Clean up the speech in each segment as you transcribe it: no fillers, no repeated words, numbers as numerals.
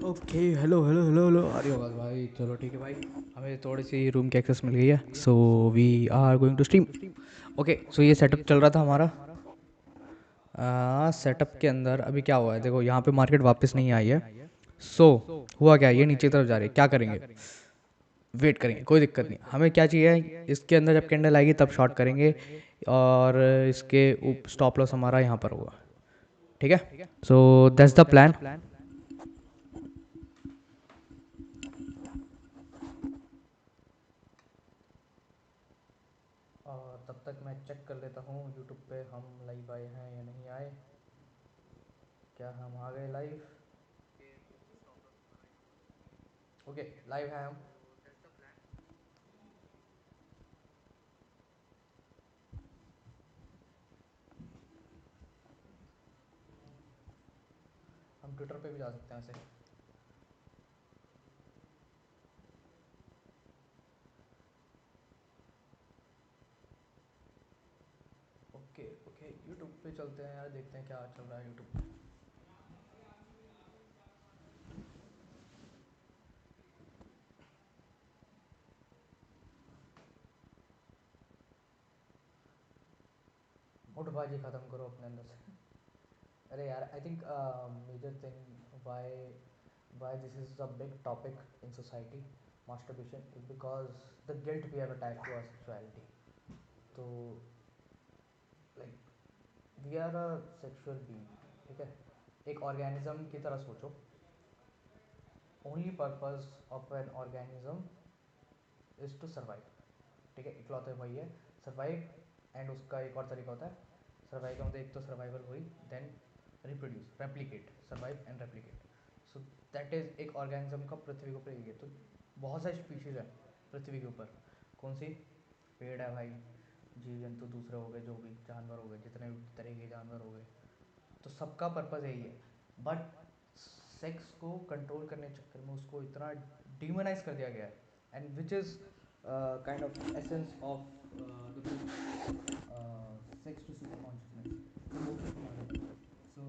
Okay hello hello hello hello आ रही आवाज़ भाई। चलो ठीक है भाई, हमें थोड़ी सी रूम की एक्सेस मिल गई है, so we are going to stream. Okay, so ये सेटअप चल रहा था हमारा। सेटअप के अंदर अभी क्या हुआ है, देखो यहाँ पे मार्केट वापस नहीं आई है। सो हुआ क्या, ये नीचे की तरफ जा रही है, क्या करेंगे? वेट करेंगे, कोई दिक्कत नहीं। हमें क्या चाहिए, इसके अंदर जब कैंडल आएगी तब शॉर्ट करेंगे, और इसके स्टॉप लॉस हमारा यहाँ पर होगा। ठीक है, सो दैट्स द प्लान। और तब तक मैं चेक कर लेता हूँ यूट्यूब पे हम लाइव आए हैं या नहीं आए। क्या हम आ गए लाइव? ओके, लाइव है हम। हम ट्विटर पे भी जा सकते हैं ऐसे। ओके ओके, यूट्यूब पे चलते हैं यार, देखते हैं क्या चल रहा है यूट्यूब पे। मुठबाजी ख़त्म करो अपने अंदर से। अरे यार, I think major thing why this is a big topic in society, masturbation, is because the guilt we have attached to our sexuality. तो like we are a sexual being, ठीक है? एक ऑर्गेनिज्म की तरह सोचो। Only purpose of an organism is to survive. ठीक है, इकलौते वही है, सर्वाइव। एंड उसका एक और तरीका होता है सर्वाइव का, मतलब एक तो सर्वाइवल हुई, then reproduce, replicate, survive and replicate. So that is एक ऑर्गेनिज्म का पृथ्वी के ऊपर ये। तो बहुत सारी स्पीशीज़ है पृथ्वी के ऊपर। कौन सी? पेड़ है भाई, जीव जंतु दूसरे हो गए, जो भी जानवर हो गए, जितने भी तरह के जानवर हो गए, तो सबका पर्पज़ यही है। बट सेक्स को कंट्रोल करने के चक्कर में उसको इतना डिमोनाइज कर दिया गया है, and which is kind of essence of the sex to super consciousness, emotional knowledge. So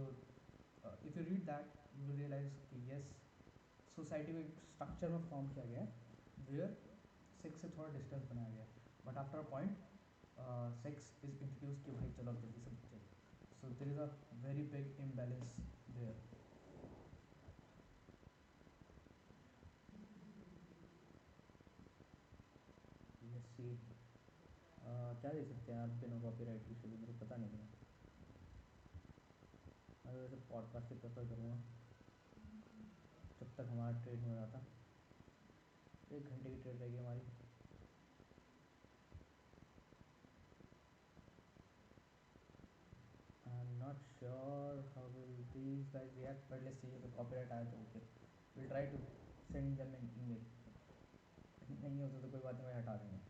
if you read that, you will realize कि yes, सोसाइटी में स्ट्रक्चर में फॉर्म किया गया है वेयर सेक्स से थोड़ा डिस्टेंस बनाया गया है, but after a point sex is introduce कि भाई चलो अब जल्दी से चलो। So there is a very big imbalance there. Let's see, क्या दे सकते हैं आप बिना कॉपीराइट के? मेरे को पता नहीं है, मैं वैसे पॉडकास्ट ही प्रेफर करूँगा जब तक हमारा ट्रेड नहीं हो जाता। 1 घंटे की ट्रेड रहेगी हमारी। I am not sure how will these guys react, but let's see. अगर कॉपीराइट आया तो okay, will try to send them an email. नहीं होता तो कोई बात नहीं, मैं हटा देंगे।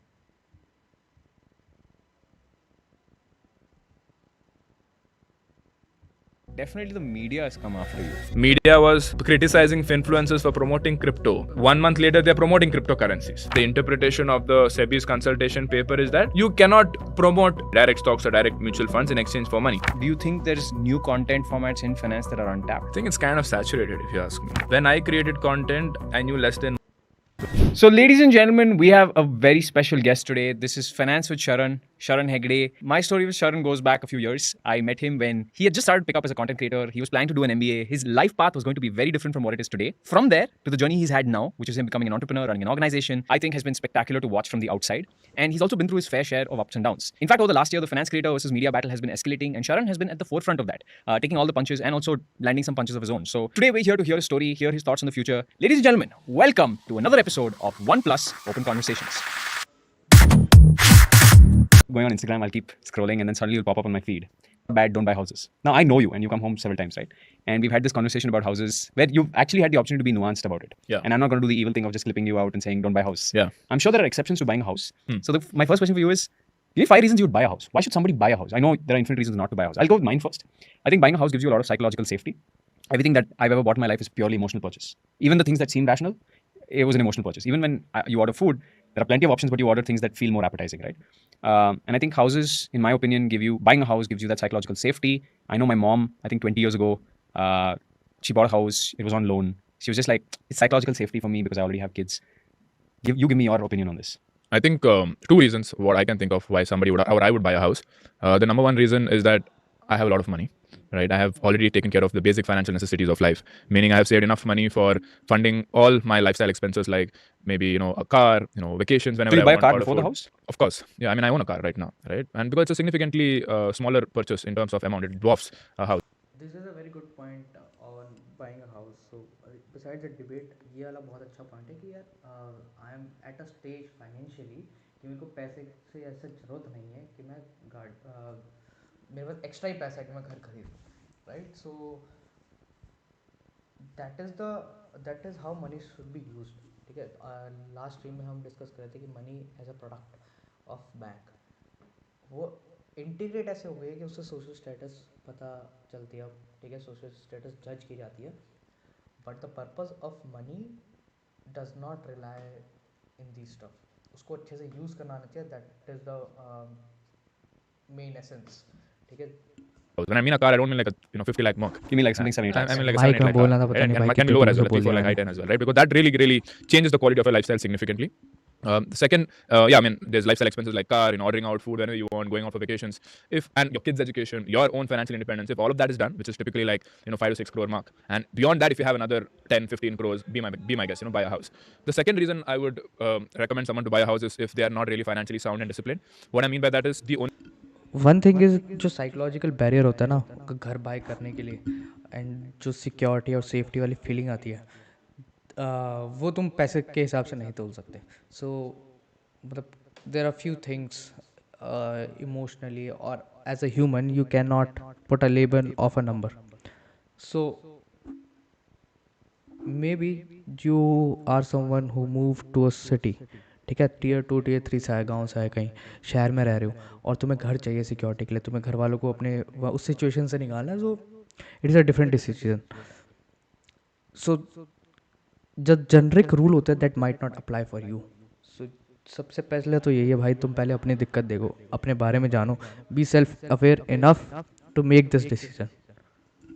Definitely, the media has come after you. Media was criticizing influencers for promoting crypto. 1 month later, they're promoting cryptocurrencies. The interpretation of the SEBI's consultation paper is that you cannot promote direct stocks or direct mutual funds in exchange for money. Do you think there's new content formats in finance that are untapped? I think it's kind of saturated, if you ask me. When I created content, I knew less than. So, ladies and gentlemen, we have a very special guest today. This is Finance with Sharan Hegde. My story with Sharan goes back a few years. I met him when he had just started to pick up as a content creator. He was planning to do an MBA. His life path was going to be very different from what it is today. From there to the journey he's had now, which is him becoming an entrepreneur, running an organization, I think has been spectacular to watch from the outside. And he's also been through his fair share of ups and downs. In fact, over the last year, the finance creator versus media battle has been escalating, and Sharan has been at the forefront of that, taking all the punches and also landing some punches of his own. So today we're here to hear his story, hear his thoughts on the future. Ladies and gentlemen, welcome to another episode of OnePlus Open Conversations. Going on Instagram, I'll keep scrolling and then suddenly you'll pop up on my feed. Bad, don't buy houses. Now, I know you and you come home several times, right? And we've had this conversation about houses where you've actually had the opportunity to be nuanced about it. Yeah. And I'm not going to do the evil thing of just clipping you out and saying, don't buy a house. Yeah. I'm sure there are exceptions to buying a house. So my first question for you is, give me 5 reasons you would buy a house. Why should somebody buy a house? I know there are infinite reasons not to buy a house. I'll go with mine first. I think buying a house gives you a lot of psychological safety. Everything that I've ever bought in my life is purely emotional purchase. Even the things that seem rational, it was an emotional purchase. Even when you order food, there are plenty of options, but you order things that feel more appetizing, right? And I think houses, in my opinion, buying a house gives you that psychological safety. I know my mom, I think 20 years ago, she bought a house. It was on loan. She was just like, it's psychological safety for me because I already have kids. You give me your opinion on this. I think two reasons what I can think of why somebody would or I would buy a house. The number one reason is that I have a lot of money, right? I have already taken care of the basic financial necessities of life, meaning I have saved enough money for funding all my lifestyle expenses, like maybe a car, vacations So whenever you I buy a want. car Out of before the food. house? Of course, yeah. I mean, I own a car right now, right? And because it's a significantly smaller purchase in terms of amount, it dwarfs a house. This is a very good point on buying a house. So besides the debate, ये वाला बहुत अच्छा point है कि यार I am at a stage financially कि मेरे को पैसे से ऐसा ज़रूरत नहीं है कि मैं मेरे पास एक्स्ट्रा ही पैसा है कि मैं घर खरीदूँ, right? So that is how many should be used, ठीक है? लास्ट स्ट्रीम में हम डिस्कस कर रहे थे कि money as a product of bank, वो इंटीग्रेट ऐसे हो गए कि उससे सोशल स्टेटस पता चलती है, ठीक है? सोशल स्टेटस जज की जाती है, but the purpose of money does not rely in the stuff. उसको अच्छे से यूज़ करना आना चाहिए, that is the main essence, ठीक है? When I mean a car, I don't mean like a 50 lakh mark. You mean like something 7 8 I lakhs? mean like a 7 mic 8 में lakh car, बोलना था, पता right? नहीं And भाई can be कितने lower दूर as से well, like बोल 3 4 दिया lakh मैंने। high 10 as well, right? Because that really changes the quality of your lifestyle significantly. The second, yeah, I mean, there's lifestyle expenses like car, ordering out food whenever you want, going out for vacations, and your kids' education, your own financial independence. If all of that is done, which is typically like 5 to 6 crore mark, and beyond that, if you have another 10, 15 crores, be my guest, buy a house. The second reason I would recommend someone to buy a house is if they are not really financially sound and disciplined. What I mean by that is the only one thing is जो psychological barrier होता है ना घर bye करने के लिए, and जो security और सेफ्टी वाली फीलिंग आती है, वो तुम पैसे के हिसाब से नहीं तोल सकते। सो मतलब there are few things emotionally और as a human you can not put a label of a number. So maybe you are someone who move to a city, ठीक है? टीयर 2 टीयर 3 से आए, गाँव से आए, कहीं शहर में रह रहे हो और तुम्हें घर चाहिए सिक्योरिटी के लिए, तुम्हें घर वालों को अपने उस सिचुएशन से निकालना है। So it is a different decision. So जो जनरिक रूल होता है that might not apply for you. So सबसे पहले तो यही है भाई, तुम पहले अपनी दिक्कत देखो, अपने बारे में जानो, be self aware enough to make this decision.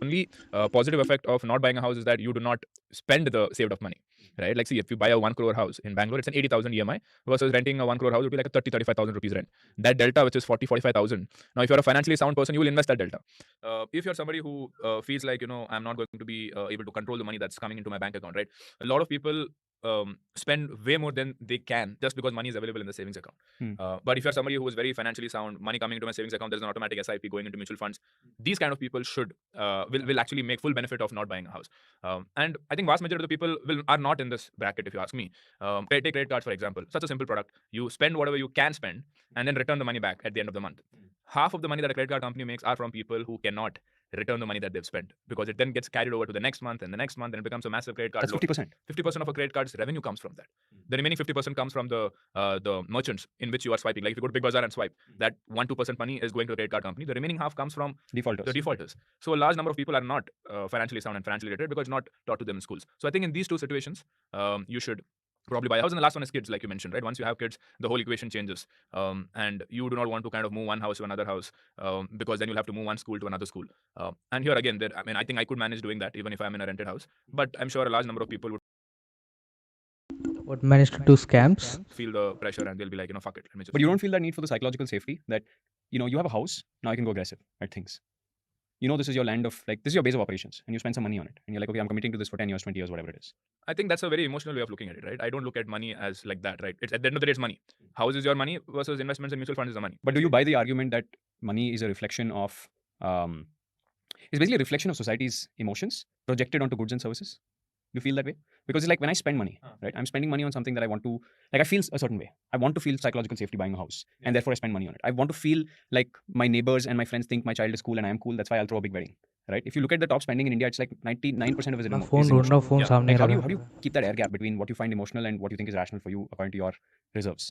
only positive effect of not buying a house is that you do not spend the saved up money, right? Like, see, if you buy a 1 crore house in Bangalore, it's an 80,000 EMI versus renting a 1 crore house would be like a 35,000 rupees rent. That delta, which is 45,000. Now, if you're a financially sound person, you will invest that delta. If you're somebody who feels like, I'm not going to be able to control the money that's coming into my bank account, right? A lot of people spend way more than they can just because money is available in the savings account. But if you're somebody who is very financially sound, money coming into my savings account, there's an automatic SIP going into mutual funds. These kind of people will actually make full benefit of not buying a house. And I think vast majority of the people are not in this bracket, if you ask me. Take credit cards, for example. Such a simple product. You spend whatever you can spend and then return the money back at the end of the month. Half of the money that a credit card company makes are from people who cannot return the money that they've spent, because it then gets carried over to the next month and the next month, and it becomes a massive credit card That's loan. 50%. 50% of a credit card's revenue comes from that. The remaining 50% comes from the merchants in which you are swiping. Like if you go to Big Bazaar and swipe, that 1-2% money is going to the credit card company. The remaining half comes from Defaulters. the defaulters. So a large number of people are not financially sound and financially literate because it's not taught to them in schools. So I think in these two situations, you should probably buy a house. And the last one is kids, like you mentioned, right? Once you have kids, the whole equation changes. And you do not want to kind of move one house to another house, because then you'll have to move one school to another school. And here again, I think I could manage doing that even if I'm in a rented house. But I'm sure a large number of people What managed to do scams? would feel the pressure and they'll be like, fuck it. Let me just But you don't feel that need for the psychological safety that, you have a house, now you can go aggressive at things. This is your land of, like, this is your base of operations and you spend some money on it. And you're like, okay, I'm committing to this for 10 years, 20 years, whatever it is. I think that's a very emotional way of looking at it, right? I don't look at money as like that, right? It's at the end of the day, it's money. House is your money versus investments and mutual funds is the money. But do you buy the argument that money is a reflection of, it's basically a reflection of society's emotions projected onto goods and services? Do you feel that way? Because it's like when I spend money, right? I'm spending money on something that I want to, like, I feel a certain way. I want to feel psychological safety buying a house, and therefore I spend money on it. I want to feel like my neighbors and my friends think my child is cool and I'm cool. That's why I'll throw a big wedding, right? If you look at the top spending in India, it's like 99% of it is मैं phone ढूंढ रहा हूँ, phone सामने Like, how रखा do you keep that air gap between what you find emotional and what you think is rational for you according to your reserves?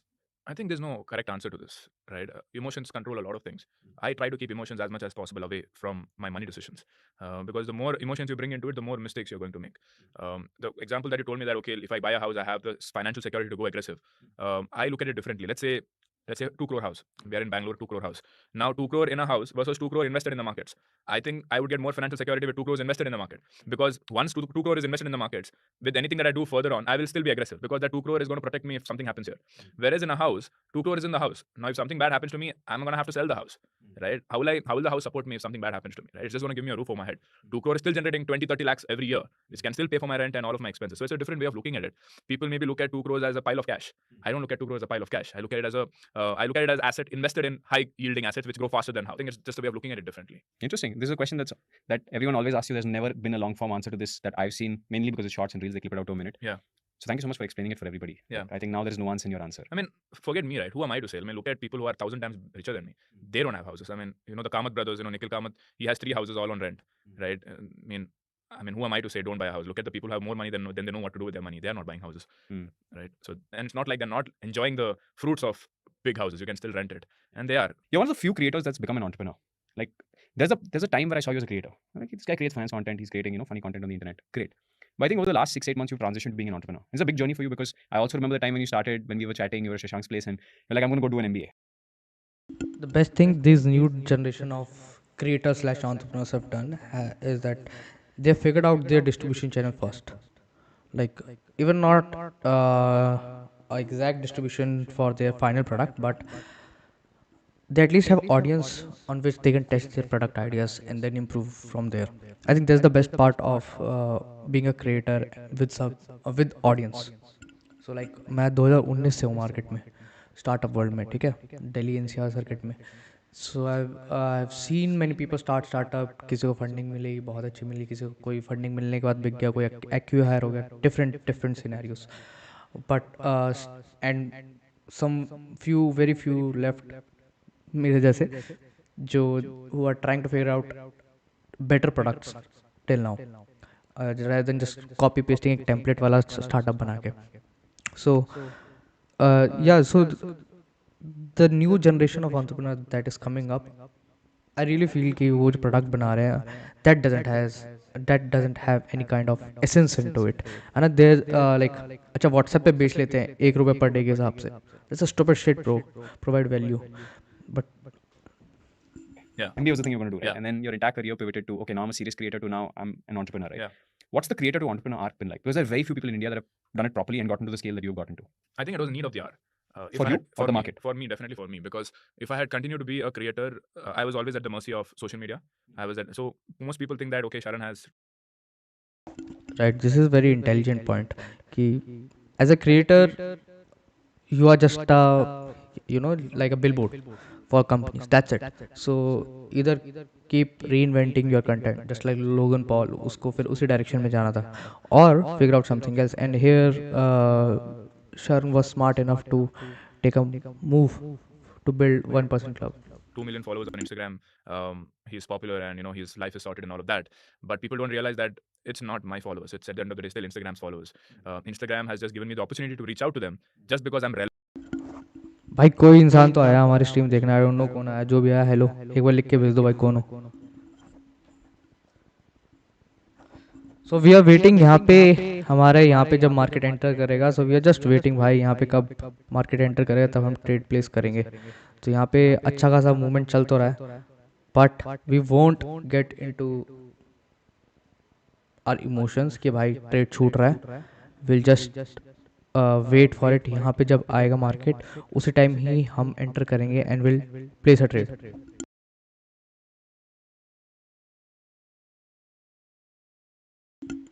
I think there's no correct answer to this, right? Emotions control a lot of things. I try to keep emotions as much as possible away from my money decisions, because the more emotions you bring into it, the more mistakes you're going to make. The example that you told me that, okay, if I buy a house, I have the financial security to go aggressive. I look at it differently. Let's say let's say 2 crore house. We are in Bangalore, 2 crore house. Now 2 crore in a house versus 2 crore invested in the markets. I think I would get more financial security with 2 crores invested in the market, because once 2 crore is invested in the markets, with anything that I do further on, I will still be aggressive, because that 2 crore is going to protect me if something happens here. Whereas in a house, 2 crore is in the house. Now if something bad happens to me, I'm going to have to sell the house, right? How will the house support me if something bad happens to me, right? It's just going to give me a roof over my head. 2 crore is still generating 20-30 lakhs every year, which can still pay for my rent and all of my expenses. So it's a different way of looking at it. People maybe look at 2 crores as a pile of cash. I don't look at 2 crores as a pile of cash. I look at it as asset invested in high yielding assets which grow faster than housing. It's just a way of looking at it differently. Interesting. This is a question that everyone always asks you. There's never been a long form answer to this that I've seen, mainly because it's shorts and reels. They clip it out to a minute. Yeah. So thank you so much for explaining it for everybody. Yeah. I think now there's nuance in your answer. I mean, forget me, right? Who am I to say? I mean, look at people who are 1,000 times richer than me. They don't have houses. I mean, the Kamath brothers, Nikhil Kamath, he has 3 houses all on rent, right? I mean, who am I to say don't buy a house? Look at the people who have more money than they know what to do with their money. They are not buying houses, right? So, and it's not like they're not enjoying the fruits of big houses. You can still rent it, and they are. You're one of the few creators that's become an entrepreneur. Like, there's a time where I saw you as a creator. I'm like, this guy creates finance content. He's creating funny content on the internet. Great. But I think over the last 6-8 months, you've transitioned to being an entrepreneur. It's a big journey for you, because I also remember the time when you started, when we were chatting, you were at Shashank's place, and you're like, I'm going to go do an MBA. The best thing this new generation of creators slash entrepreneurs have done is that they figured out their distribution channel first. Like, even not exact distribution for their final product, but they at least have audience on which they can test their product ideas and then improve from there. I think that's the best part of being a creator with audience. So like, मैं 2019 से हूँ market में, startup world में, ठीक है, Delhi NCR circuit में. So I have seen many people startup. किसी को फंडिंग मिली, बहुत अच्छी मिली, किसी को कोई फंडिंग मिलने के बाद बिक गया, कोई एक्यू हायर हो गया, different scenarios. But and some very few left मेरे जैसे, जो who are trying to figure out better products till now, rather than just copy pasting एक टेम्पलेट वाला स्टार्टअप बना के. So the new generation of entrepreneurs that is coming up, I really feel कि वो जो प्रोडक्ट बना रहे हैं, that doesn't have any kind of essence into it. And there like, अच्छा व्हाट्सएप पे बेच लेते हैं ₹1 पर डे के हिसाब से. That's a stupid shit, bro. Provide value. But yeah, MBA was the thing you were going to do, right? Yeah. And then your entire career pivoted to, okay, now I'm a serious creator, to now I'm an entrepreneur, right? Yeah. What's the creator to entrepreneur arc been like? Because there are very few people in India that have done it properly and gotten to the scale that you've gotten to. I think it was a need of the hour. For you or the market? For me, definitely for me. Because if I had continued to be a creator, I was always at the mercy of social media. So most people think that, okay, Sharan has. Right, this is a very intelligent point. Ki, as a creator, you are just like a billboard for companies. That's it. So either keep reinventing your content, just like Logan Paul, उसको फिर उसी direction में जाना था, or figure out something else. And here Sharan was smart enough to take a move to build 1% Club. 2 million followers on Instagram. He's popular, and his life is sorted and all of that. But people don't realize that it's not my followers. It's at the end of the day still Instagram's followers. Instagram has just given me the opportunity to reach out to them just because I'm relevant. भाई कोई इंसान तो आया हमारी stream देखना, I don't know कौन आया, जो भी आया हेलो एक बार लिख के भेज दो भाई कौन हो. सो वी आर वेटिंग यहाँ पे, हमारे यहाँ पे जब मार्केट एंटर करेगा, so we are just waiting भाई यहाँ पे कब मार्केट एंटर करेगा तब हम ट्रेड प्लेस करेंगे. तो यहाँ पे अच्छा खासा मूवमेंट चल तो रहा है, but we won't get into our emotions कि भाई ट्रेड छूट रहा है. Will just wait for it. यहाँ पे जब आएगा मार्केट उसी टाइम ही हम एंटर करेंगे and will place a trade.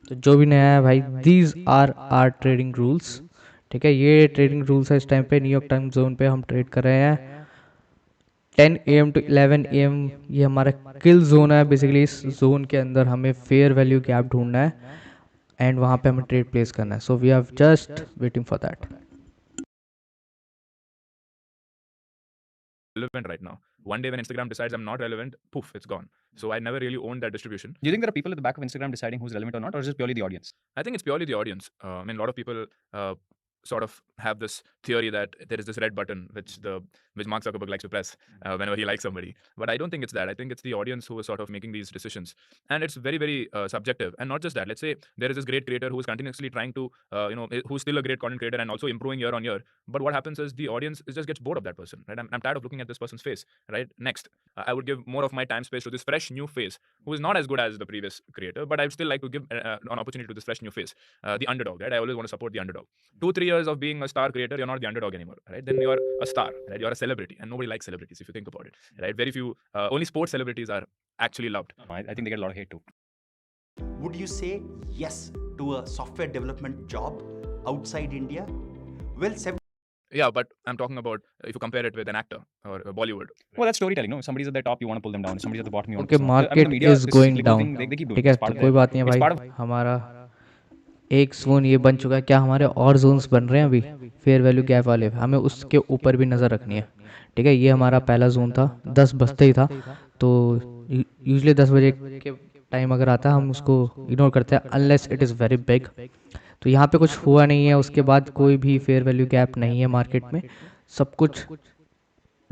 तो जो भी नया है भाई, these are are trading rules, ठीक है, ये ट्रेडिंग रूल्स है. इस टाइम पे न्यूयॉर्क टाइम जोन पे हम ट्रेड कर रहे हैं 10 AM to 11 AM. ये हमारा किल जोन है बेसिकली. इस जोन के अंदर हमें फेयर वैल्यू गैप ढूंढना है एंड वहाँ पे हमें ट्रेड प्लेस करना है. So we are just waiting for that. Relevant right now. One day when Instagram decides I'm not relevant, poof, it's gone. So I never really owned that distribution. Do you think there are people at the back of Instagram deciding who's relevant or not, or is it purely the audience? I think it's purely the audience. I mean, a lot of people sort of have this theory that there is this red button which Mark Zuckerberg likes to press whenever he likes somebody. But I don't think it's that. I think it's the audience who is sort of making these decisions, and it's very, very subjective. And not just that. Let's say there is this great creator who is continuously trying to, who's still a great content creator and also improving year on year. But what happens is the audience just gets bored of that person, right? I'm tired of looking at this person's face, right? Next, I would give more of my time space to this fresh new face who is not as good as the previous creator, but I'd still like to give an opportunity to this fresh new face, the underdog, right? I always want to support the underdog. 2-3 years of being a star creator, you're not the underdog anymore, right? Then you're a star, right? You're a celebrity, and nobody likes celebrities if you think about it, right? Very few, only sports celebrities are actually loved. I think they get a lot of hate too. Would you say yes to a software development job outside India? Well, Yeah, but I'm talking about if you compare it with an actor or Bollywood. Well, that's storytelling. No, somebody's at the top, you want to pull them down. Somebody's at the bottom, you want Okay, to pull them down. I mean, market the media, is this going cyclical down. thing, they keep doing ठीक it. है, It's part तो of कोई their- बात नहीं है it's भाई, part of- हमारा एक जोन ये बन चुका है, क्या हमारे और जोन्स बन रहे हैं अभी फेयर वैल्यू गैप वाले, हमें उसके ऊपर भी नज़र रखनी है, ठीक है। ये हमारा पहला जोन था, 10 बजते ही था, तो यूजुअली 10 बजे के टाइम अगर आता है हम उसको इग्नोर करते हैं unless it is very big. तो यहाँ पे कुछ हुआ नहीं है, उसके बाद कोई भी फेयर वैल्यू गैप नहीं है मार्केट में, सब कुछ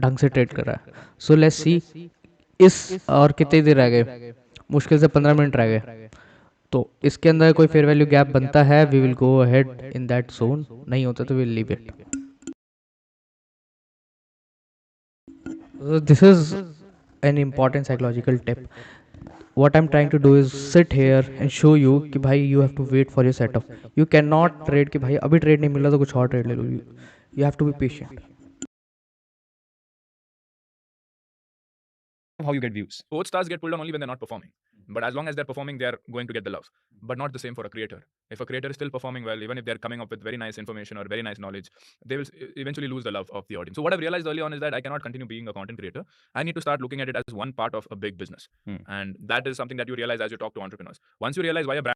ढंग से ट्रेड कर रहा है। सो लेट्स सी इस और कितने देर रह गए, मुश्किल से 15 मिनट रह गए, तो इसके अंदर कोई फेयर वैल्यू गैप बनता है, we will go ahead in that zone, नहीं होता तो will leave it. This is an important psychological tip. what I'm trying to do is sit here and show you कि भाई you have to wait for your setup, you cannot trade कि भाई अभी trade नहीं मिल रहा तो कुछ और ट्रेड ले लो, you have to be patient. how you get views. Sports stars get pulled on only when they're not performing. But as long as they're performing, they're going to get the love. But not the same for a creator. If a creator is still performing well, even if they're coming up with very nice information or very nice knowledge, they will eventually lose the love of the audience. So what I've realized early on is that I cannot continue being a content creator. I need to start looking at it as one part of a big business. And that is something that you realize as you talk to entrepreneurs. Once you realize why a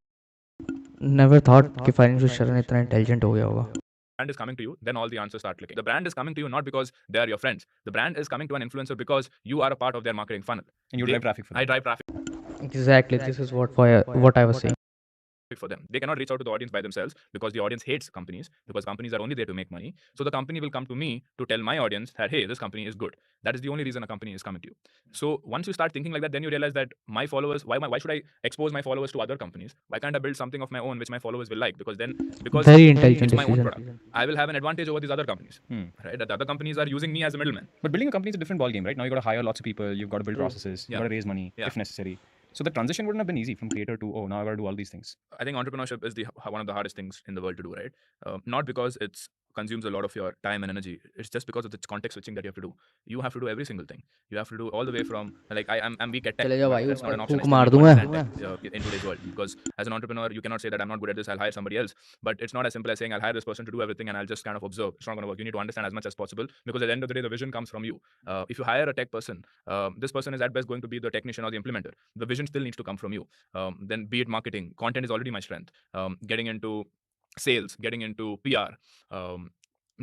Never thought कि financial शरण इतना intelligent हो गया होगा। brand is coming to you, then all the answers start clicking. The brand is coming to you not because they are your friends. The brand is coming to an influencer because you are a part of their marketing funnel. And you drive traffic for them. I drive traffic Exactly, this is what I was saying. for them. They cannot reach out to the audience by themselves because the audience hates companies, because companies are only there to make money. So the company will come to me to tell my audience that, hey, this company is good. That is the only reason a company is coming to you. So once you start thinking like that, then you realize that my followers, why should I expose my followers to other companies? Why can't I build something of my own which my followers will like? Because Very intelligent it's my own decision. product. I will have an advantage over these other companies. Right? That the other companies are using me as a middleman. But building a company is a different ballgame, right? Now you got to hire lots of people, you've got to build processes, you've got to raise money if necessary. So the transition wouldn't have been easy from creator to, oh, now I got to do all these things. I think entrepreneurship is one of the hardest things in the world to do, right? Not because it consumes a lot of your time and energy. It's just because of the context switching that you have to do. You have to do every single thing. You have to do all the way from, like, I'm weak at tech. चले जाओ भाई, That's not an option. I फूंक still मार need to दूंगा। understand tech, in today's world. Because as an entrepreneur, you cannot say that I'm not good at this, I'll hire somebody else. But it's not as simple as saying I'll hire this person to do everything and I'll just kind of observe. It's not going to work. You need to understand as much as possible because at the end of the day, the vision comes from you. If you hire a tech person, this person is at best going to be the technician or the implementer. The vision still needs to come from you. Then be it marketing, content is already my strength. Getting into sales, getting into PR,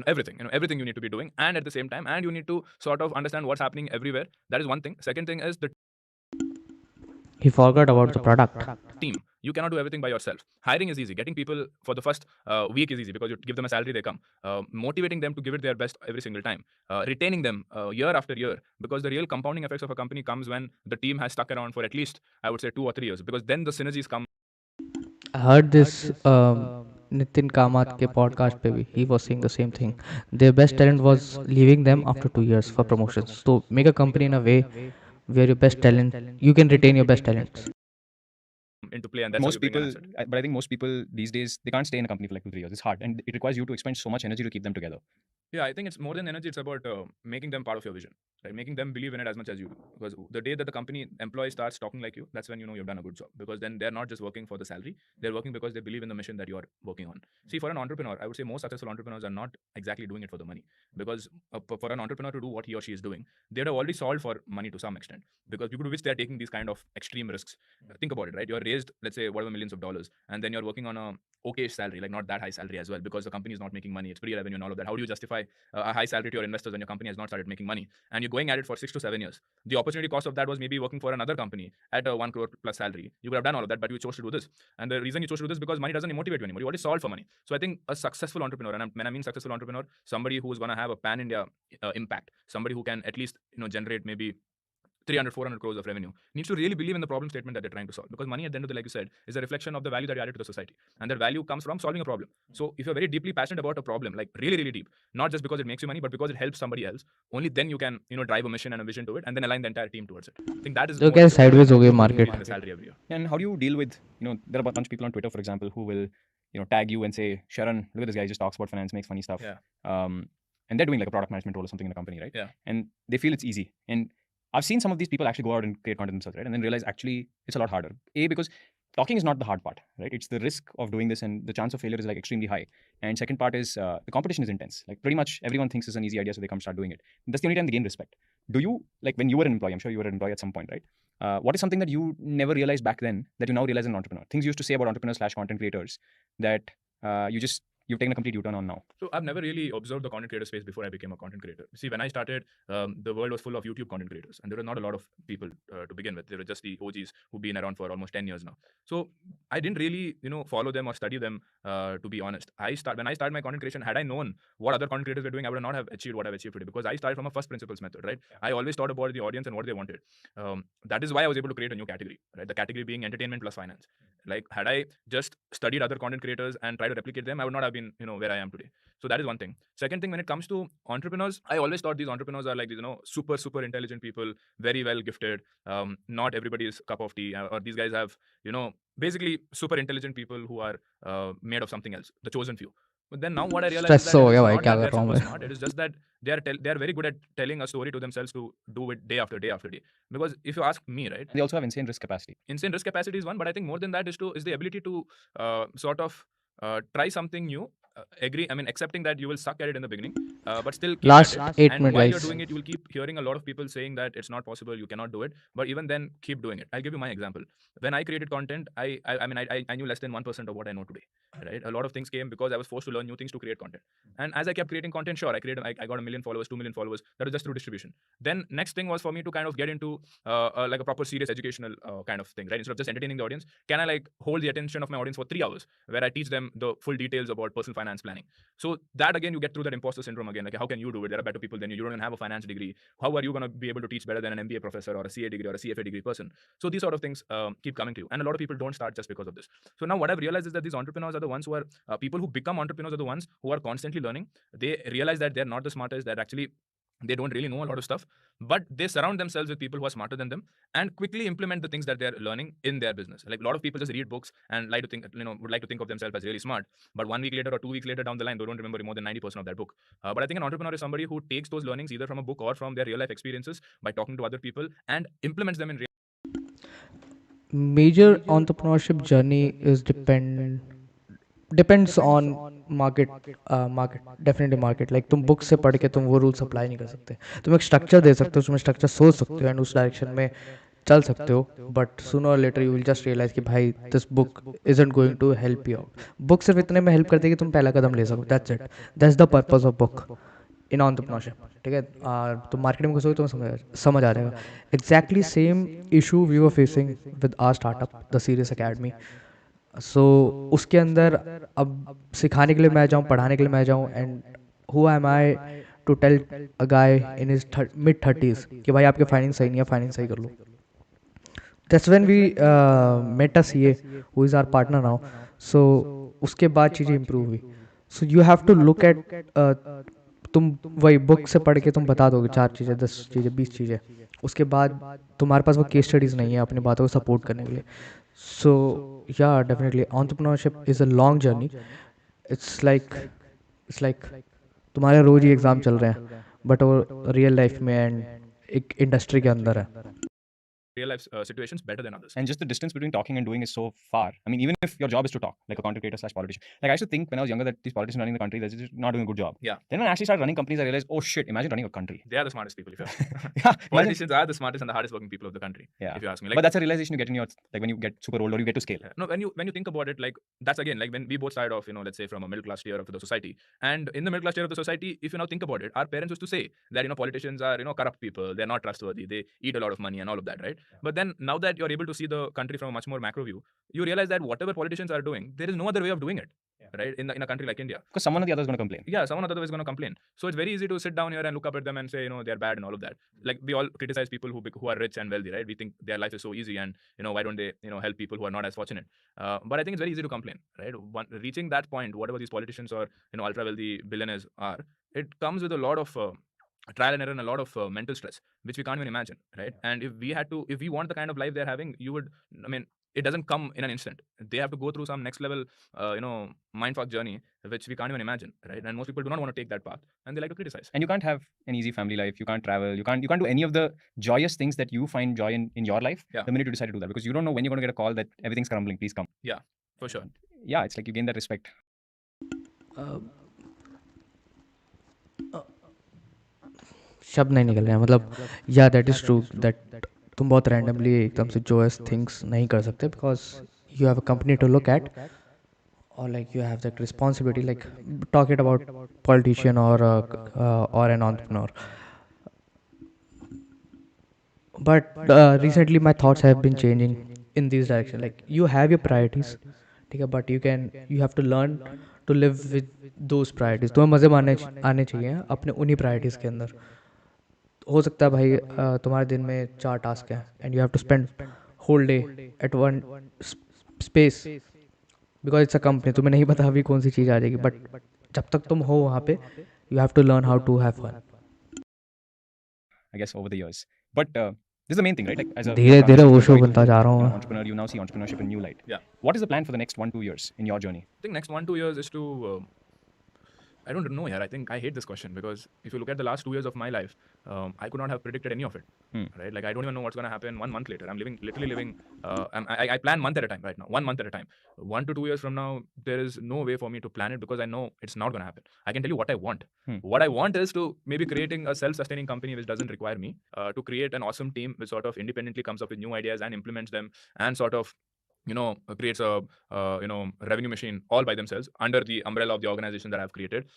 everything, everything you need to be doing, and at the same time, and you need to sort of understand what's happening everywhere. That is one thing. Second thing is the He forgot about the product. team. You cannot do everything by yourself. Hiring is easy. Getting people for the first week is easy because you give them a salary, they come. Motivating them to give it their best every single time. Retaining them year after year, because the real compounding effects of a company comes when the team has stuck around for at least, I would say, 2 or 3 years, because then the synergies come. I heard this Nitin Kamath के podcast पे भी, he was saying the same thing. Their best talent was leaving them after 2 years for promotions. So make a company in a way where your best talent, you can retain your best talents. Into play, and that's Most how you bring an people, asset. but I think most people these days, they can't stay in a company for like 2-3 years. It's hard, and it requires you to expend so much energy to keep them together. Yeah, I think it's more than energy. It's about making them part of your vision, right? Making them believe in it as much as you do. Because the day that the company employee starts talking like you, that's when you know you've done a good job. Because then they're not just working for the salary; they're working because they believe in the mission that you're working on. See, for an entrepreneur, I would say most successful entrepreneurs are not exactly doing it for the money. Because for an entrepreneur to do what he or she is doing, they'd have already solved for money to some extent. Because people to which they're taking these kind of extreme risks. Think about it, right? You're raised, let's say, whatever millions of dollars, and then you're working on a okay salary, like not that high salary as well, because the company is not making money, it's pre-revenue and all of that. How do you justify a high salary to your investors when your company has not started making money and you're going at it for 6 to 7 years? The opportunity cost of that was maybe working for another company at a 1 crore plus salary. You could have done all of that, but you chose to do this. And the reason you chose to do this because money doesn't motivate you anymore. You already solved for money. So I think a successful entrepreneur, and when I mean successful entrepreneur, somebody who is going to have a pan-India impact, somebody who can at least generate maybe 300, 400 crores of revenue, needs to really believe in the problem statement that they're trying to solve. Because money, at the end of the day, like you said, is a reflection of the value that you added to the society. And that value comes from solving a problem. So if you're very deeply passionate about a problem, like really, really deep, not just because it makes you money, but because it helps somebody else, only then you can, drive a mission and a vision to it and then align the entire team towards it. I think that is तो more क्या important sideways than हो गई just market? increasing the salary every year. And how do you deal with, there are a bunch of people on Twitter, for example, who will, tag you and say, Sharan, look at this guy, he just talks about finance, makes funny stuff. Yeah. And they're doing like a product management role or something in a company, right? Yeah. And they feel it's easy. And I've seen some of these people actually go out and create content themselves, right? And then realize actually it's a lot harder. Because talking is not the hard part, right? It's the risk of doing this, and the chance of failure is like extremely high. And second part is the competition is intense. Like pretty much everyone thinks it's an easy idea, so they come start doing it. And that's the only time they gain respect. Do you, like when you were an employee, I'm sure you were an employee at some point, right? What is something that you never realized back then that you now realize as an entrepreneur? Things you used to say about entrepreneurs / content creators that you've taken a complete U-turn on now. So I've never really observed the content creator space before I became a content creator. See, when I started, the world was full of YouTube content creators, and there were not a lot of people to begin with. There were just the OGs who've been around for almost 10 years now. So I didn't really, follow them or study them. To be honest, when I started my content creation, had I known what other content creators were doing, I would not have achieved what I've achieved today, because I started from a first principles method, right? I always thought about the audience and what they wanted. That is why I was able to create a new category, right? The category being entertainment plus finance. Like, had I just studied other content creators and tried to replicate them, I would not have been, where I am today. So that is one thing. Second thing, when it comes to entrepreneurs, I always thought these entrepreneurs are like, super, super intelligent people, very well gifted. Not everybody's cup of tea, or these guys have, basically super intelligent people who are made of something else, the chosen few. But then now what I realize is that हो it गया is भाई, not क्या that कर they're रहा हूँ super मैं? smart. It is just that they are very good at telling a story to themselves to do it day after day after day. Because if you ask me, right, They also have insane risk capacity. insane risk capacity is one, but I think more than that is the ability to sort of try something new. Accepting that you will suck at it in the beginning, but still keep Last at it. 8 And minute while you're guys. doing it, you will keep hearing a lot of people saying that it's not possible, you cannot do it. But even then, keep doing it. I'll give you my example. When I created content, I knew less than 1% of what I know today. Right? A lot of things came because I was forced to learn new things to create content. And as I kept creating content, sure, I got 1 million followers, 2 million followers. That was just through distribution. Then next thing was for me to kind of get into like a proper serious educational kind of thing, right? Instead of just entertaining the audience, can I like hold the attention of my audience for 3 hours where I teach them the full details about personal finance planning? So that again, you get through that imposter syndrome again. Like, how can you do it? There are better people than you. You don't even have a finance degree. How are you going to be able to teach better than an MBA professor or a CA degree or a CFA degree person? So these sort of things keep coming to you. And a lot of people don't start just because of this. So now what I've realized is that these entrepreneurs are the ones who are people who become entrepreneurs are the ones who are constantly learning. They realize that they're not the smartest, that actually they don't really know a lot of stuff, but they surround themselves with people who are smarter than them and quickly implement the things that they're learning in their business. Like a lot of people just read books and like to think, would like to think of themselves as really smart, but 1 week later or 2 weeks later down the line, they don't remember more than 90% of that book. But I think an entrepreneur is somebody who takes those learnings either from a book or from their real life experiences by talking to other people and implements them in real. Major entrepreneurship journey is depends on market. Definitely market. Like तुम book से पढ़ के तुम वो rules apply नहीं कर सकते. तुम एक स्ट्रक्चर दे सकते हो, तुम स्ट्रक्चर सोच सकते हो एंड उस डायरेक्शन में चल सकते हो, but sooner or later you will just realize कि भाई this book isn't going to help you out. Book सिर्फ इतने में हेल्प करती है कि तुम पहला कदम ले सको. That's it. That's the purpose of book in entrepreneurship. ठीक है, तो मार्केटिंग में घुसोगे तुम्हें समझ आ जाएगा. Exactly same issue we were facing with our startup the serious academy. So उसके अंदर अब सिखाने के लिए मैं जाऊँ, पढ़ाने के लिए मैं जाऊँ, and who am I to tell a guy in his mid-30s कि भाई आपके फाइनेंस सही नहीं है, फाइनेंस सही कर लो. That's when we met a CA who is our partner now. So उसके बाद चीज़ें इंप्रूव हुई. So you have to look at, तुम वही बुक से पढ़ के तुम बता दोगे 4 चीज़ें, 10 चीज़ें, 20 चीज़ें, उसके बाद तुम्हारे पास वो केस स्टडीज़ नहीं है अपनी बातों को सपोर्ट करने के लिए. So yeah, definitely entrepreneurship is a long journey. It's like तुम्हारे रोज ही एग्जाम चल रहे हैं, बट वो रियल लाइफ में एंड एक इंडस्ट्री के अंदर है. real life situations better than others. And just the distance between talking and doing is so far. I mean, even if your job is to talk, like a content creator slash politician. Like I used to think when I was younger that these politicians running the country, they're just not doing a good job. Yeah. Then when I actually started running companies, I realized, oh shit, imagine running a country. They are the smartest people, if you ask me. Yeah, imagine. Politicians are the smartest and the hardest working people of the country, Yeah. if you ask me. But that's a realization you get in your, like when you get super old or you get to scale. No, when you think about it, like that's again like when we both started off, let's say from a middle class tier of the society, and in the middle class tier of the society, if you now think about it, our parents used to say that politicians are corrupt people, they're not trustworthy, they eat a lot of money and all of that, right? But then now that you're able to see the country from a much more macro view, you realize that whatever politicians are doing, there is no other way of doing it. Right, in a country like India, because someone or the other is going to complain. Yeah, someone or the other is going to complain. So it's very easy to sit down here and look up at them and say they're bad and all of that. Like we all criticize people who are rich and wealthy, right? We think their life is so easy and why don't they help people who are not as fortunate. But I think it's very easy to complain, right? Reaching that point, whatever these politicians or ultra wealthy billionaires are, it comes with a lot of trial and error and a lot of mental stress, which we can't even imagine, right? And if we want the kind of life they're having, it doesn't come in an instant. They have to go through some next level, mindfuck journey, which we can't even imagine, right? And most people do not want to take that path, and they like to criticize. And you can't have an easy family life. You can't travel. You can't do any of the joyous things that you find joy in your life. Yeah. The minute you decide to do that, because you don't know when you're going to get a call that everything's crumbling. Please come. Yeah, for sure. Yeah, it's like you gain that respect. शब्द नहीं निकल रहे हैं, मतलब या that is true that तुम बहुत randomly एकदम से जोयस थिंग्स नहीं कर सकते, because you have a company to look at, or like you have that responsibility, like talking about politician or an entrepreneur. But recently my thoughts have been changing in this direction. Like you have your priorities, ठीक है, but you have to learn to live with those priorities. तुम्हें मज़े आने चाहिए अपने उन्हीं priorities के अंदर. हो सकता है भाई तुम्हारे दिन में 4 टास्क हैं and you have to spend whole day at one space, because it's a company. तुम्हें नहीं पता अभी कौन सी चीज़ आ जाएगी, बट जब तक तुम हो वहाँ पे you have to learn how to have fun. I guess over the years, but this is the main thing, right? Like as a धीरे धीरे वो शो बनता जा रहा हूँ. Entrepreneur, you now see entrepreneurship in new light. Yeah. What is the plan for the next 1-2 years in your journey? I think next 1-2 years is to I don't know, I think I hate this question, because if you look at the last 2 years of my life, I could not have predicted any of it, right? Like I don't even know what's going to happen 1 month later. I'm literally living, I plan month at a time right now, 1 month at a time. 1 to 2 years from now, there is no way for me to plan it, because I know it's not going to happen. I can tell you what I want. What I want is to maybe creating a self-sustaining company which doesn't require me, to create an awesome team which sort of independently comes up with new ideas and implements them, and sort of creates a revenue machine all by themselves under the umbrella of the organization that I've created,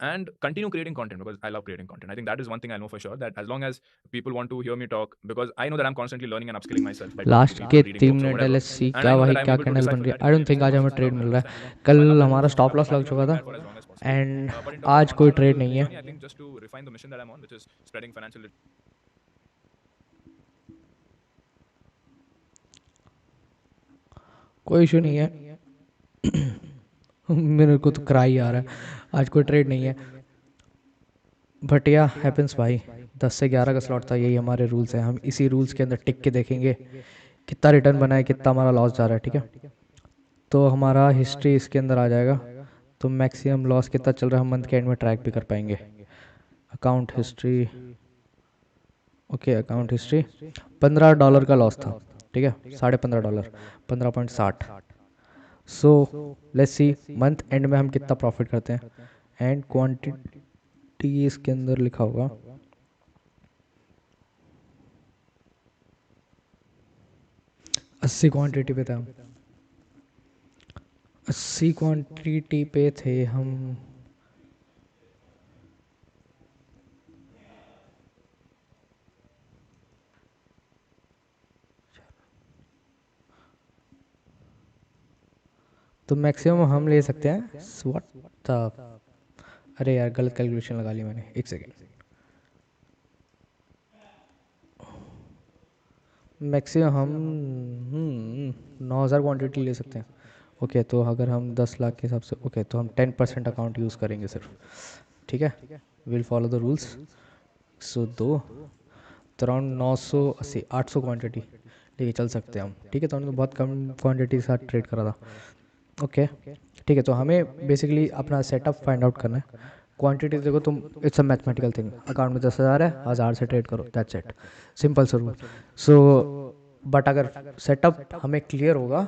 and continue creating content, because I love creating content. I think that is one thing I know for sure, that as long as people want to hear me talk, because I know that I'm constantly learning and upskilling myself by last के 3 minute let's see क्या भाई क्या candle बन रही है. I don't think आज हमें trade मिल रहा है. कल हमारा स्टॉप लॉस लग चुका था एंड आज कोई ट्रेड नहीं है. I think just to refine the mission that I'm on, which is spreading financial कोई इशू नहीं है. मेरे को तो क्राई आ रहा है. आज कोई ट्रेड नहीं है, बट या हैपेंस भाई. 10 से 11 का स्लॉट था, यही हमारे रूल्स हैं. हम इसी रूल्स के अंदर टिक के देखेंगे कितना रिटर्न बना है, कितना हमारा लॉस जा रहा है. ठीक है, तो हमारा हिस्ट्री इसके अंदर आ जाएगा, तो मैक्सिमम लॉस कितना चल रहा है हम मंथ के एंड में ट्रैक भी कर पाएंगे. Account history, okay account history. $15 का लॉस था, ठीक है, $15.5, 15.60. So let's see month and में हम कितना प्रॉफिट करते हैं. एंड क्वांटिटी इसके अंदर लिखा होगा 80 क्वांटिटी पे था. 80 क्वांटिटी पे थे हम. तो मैक्सिमम हम ले सकते हैं व्हाट द, अरे यार गलत कैलकुलेशन लगा ली मैंने, एक सेकेंड. मैक्सिमम हम 9,000 क्वांटिटी ले सकते हैं. ओके, तो अगर हम 10 लाख के हिसाब से, ओके तो हम 10% अकाउंट यूज़ करेंगे सिर्फ. ठीक है, विल फॉलो द रूल्स. सो तो अराउंड 980 800 क्वांटिटी लेके चल सकते हैं हम. ठीक है, तो हमने तो बहुत कम क्वांटिटी के साथ ट्रेड करा था. ओके ठीक है, तो हमें बेसिकली अपना सेटअप फाइंड आउट करना है. क्वांटिटी देखो तुम, it's a mathematical thing. Account में 10,000 है, 1000 से ट्रेड करो, दैट्स इट. सिंपल सा रूल. सो बट अगर सेटअप हमें क्लियर होगा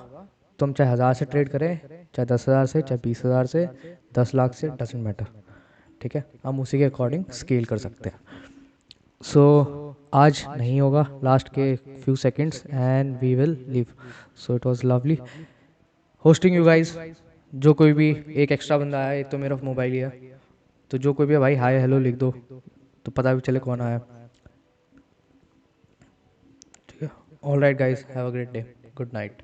तो हम चाहे 1000 से ट्रेड करें, चाहे 10,000 से, चाहे 20,000 से, 10 लाख से, डजेंट मैटर, ठीक है, हम उसी के अकॉर्डिंग स्केल कर सकते हैं. सो आज नहीं होगा, लास्ट के few seconds and we will leave. So it was lovely hosting you guys. जो कोई भी एक एक्स्ट्रा बंदा आया, एक तो मेरा मोबाइल ही है, तो जो कोई भी है भाई हाय हेलो लिख दो तो पता भी चले कौन आया. ठीक है, all right guys, have a great day, good night.